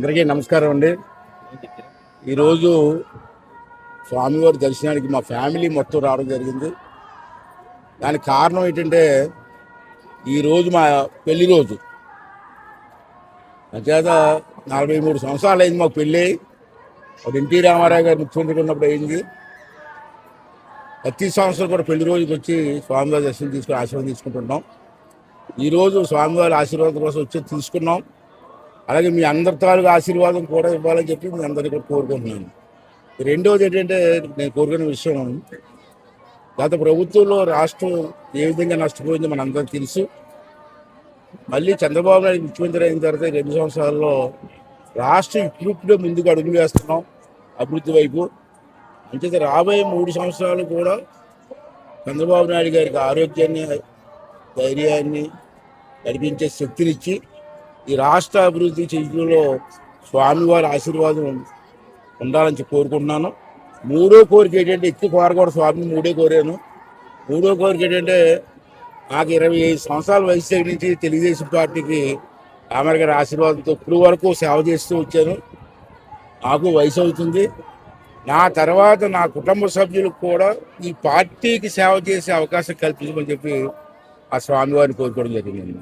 అందరికీ నమస్కారం అండి. ఈరోజు స్వామివారి దర్శనానికి మా ఫ్యామిలీ మొత్తం రావడం జరిగింది. దానికి కారణం ఏంటంటే ఈరోజు మా పెళ్లి రోజు. అంచేత 43 సంవత్సరాలు అయింది మాకు పెళ్ళి. ఒక ఎన్టీ రామారావు గారు ముఖ్యమంత్రి ఉన్నప్పుడు అయింది. ప్రతి సంవత్సరం కూడా పెళ్లి రోజుకి వచ్చి స్వామివారి దర్శనం తీసుకుని ఆశీర్వాదం తీసుకుంటున్నాం. ఈరోజు స్వామివారి ఆశీర్వాదం కోసం వచ్చి తీసుకున్నాం. అలాగే మీ అందరి తాలూకు ఆశీర్వాదం కూడా ఇవ్వాలని చెప్పి మీ అందరికీ కూడా కోరుకుంటున్నాను. రెండోది ఏంటంటే నేను కోరుకునే విషయం, గత ప్రభుత్వంలో రాష్ట్రం ఏ విధంగా నష్టపోయిందో మనందరికీ తెలుసు. మళ్ళీ చంద్రబాబు నాయుడు ముఖ్యమంత్రి అయిన తర్వాత 2 సంవత్సరాల్లో రాష్ట్రం ఇప్పుడిప్పుడే ముందుకు అడుగులు వేస్తున్నాం అభివృద్ధి వైపు. అంచేత రాబోయే 3 సంవత్సరాలు కూడా చంద్రబాబు నాయుడు గారికి ఆరోగ్యాన్ని, ధైర్యాన్ని నడిపించే శక్తినిచ్చి ఈ రాష్ట్ర అభివృద్ధి చేయడంలో స్వామివారి ఆశీర్వాదం ఉండాలని కోరుకుంటున్నాను. మూడో కోరిక ఏంటంటే, ఎక్కువ కోరకూడదు స్వామిని, మూడో కోరాను. మూడో కోరిక ఏంటంటే, నాకు 25 సంవత్సరాల వయసు దగ్గర నుంచి తెలుగుదేశం పార్టీకి రామారావు గారి ఆశీర్వాదంతో ఇప్పుడు వరకు సేవ చేస్తూ వచ్చాను. నాకు వయసు అవుతుంది. నా తర్వాత నా కుటుంబ సభ్యులకు కూడా ఈ పార్టీకి సేవ చేసే అవకాశం కల్పించమని చెప్పి ఆ స్వామివారిని కోరుకోవడం జరిగింది.